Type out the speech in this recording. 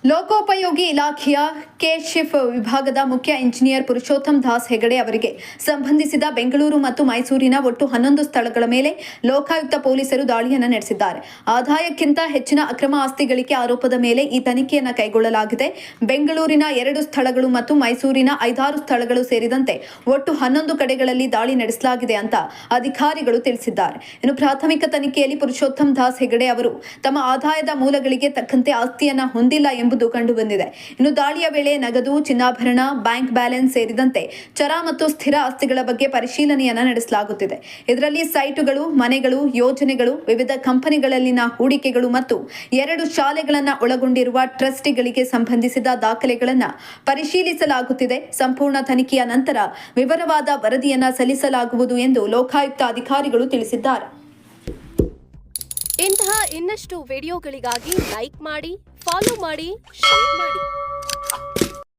ಲೋಕೋಪಯೋಗಿ ಇಲಾಖೆಯ ಕೆಶಿಫ್ ವಿಭಾಗದ ಮುಖ್ಯ ಇಂಜಿನಿಯರ್ ಪುರುಷೋತ್ತಮ್ ದಾಸ್ ಹೆಗಡೆ ಅವರಿಗೆ ಸಂಬಂಧಿಸಿದ ಬೆಂಗಳೂರು ಮತ್ತು ಮೈಸೂರಿನ ಒಟ್ಟು 11 ಸ್ಥಳಗಳ ಮೇಲೆ ಲೋಕಾಯುಕ್ತ ಪೊಲೀಸರು ದಾಳಿಯನ್ನು ನಡೆಸಿದ್ದಾರೆ. ಆದಾಯಕ್ಕಿಂತ ಹೆಚ್ಚಿನ ಅಕ್ರಮ ಆಸ್ತಿ ಗಳಿಕೆ ಆರೋಪದ ಮೇಲೆ ಈ ತನಿಖೆಯನ್ನು ಕೈಗೊಳ್ಳಲಾಗಿದೆ. ಬೆಂಗಳೂರಿನ 2 ಸ್ಥಳಗಳು ಮತ್ತು ಮೈಸೂರಿನ 5-6 ಸ್ಥಳಗಳು ಸೇರಿದಂತೆ ಒಟ್ಟು 11 ಕಡೆಗಳಲ್ಲಿ ದಾಳಿ ನಡೆಸಲಾಗಿದೆ ಅಂತ ಅಧಿಕಾರಿಗಳು ತಿಳಿಸಿದ್ದಾರೆ. ಇನ್ನು ಪ್ರಾಥಮಿಕ ತನಿಖೆಯಲ್ಲಿ ಪುರುಷೋತ್ತಮ್ ದಾಸ್ ಹೆಗಡೆ ಅವರು ತಮ್ಮ ಆದಾಯದ ಮೂಲಗಳಿಗೆ ತಕ್ಕಂತೆ ಆಸ್ತಿಯನ್ನ ಹೊಂದಿಲ್ಲ ಎಂಬುದು ಕಂಡುಬಂದಿದೆ. ಇನ್ನು ದಾಳಿಯ ವೇಳೆ ನಗದು, ಚಿನ್ನಾಭರಣ, ಬ್ಯಾಂಕ್ ಬ್ಯಾಲೆನ್ಸ್ ಸೇರಿದಂತೆ ಚರ ಮತ್ತು ಸ್ಥಿರ ಆಸ್ತಿಗಳ ಬಗ್ಗೆ ಪರಿಶೀಲನೆಯನ್ನ ನಡೆಸಲಾಗುತ್ತಿದೆ. ಇದರಲ್ಲಿ ಸೈಟುಗಳು, ಮನೆಗಳು, ಯೋಜನೆಗಳು, ವಿವಿಧ ಕಂಪನಿಗಳಲ್ಲಿನ ಹೂಡಿಕೆಗಳು ಮತ್ತು 2 ಶಾಲೆಗಳನ್ನು ಒಳಗೊಂಡಿರುವ ಟ್ರಸ್ಟಿಗಳಿಗೆ ಸಂಬಂಧಿಸಿದ ದಾಖಲೆಗಳನ್ನು ಪರಿಶೀಲಿಸಲಾಗುತ್ತಿದೆ. ಸಂಪೂರ್ಣ ತನಿಖೆಯ ನಂತರ ವಿವರವಾದ ವರದಿಯನ್ನ ಸಲ್ಲಿಸಲಾಗುವುದು ಎಂದು ಲೋಕಾಯುಕ್ತ ಅಧಿಕಾರಿಗಳು ತಿಳಿಸಿದ್ದಾರೆ. ಇಂತಹ ಇನ್ನಷ್ಟು ವಿಡಿಯೋಗಳಿಗಾಗಿ ಲೈಕ್ ಮಾಡಿ, ಫಾಲೋ ಮಾಡಿ, ಶೇರ್ ಮಾಡಿ.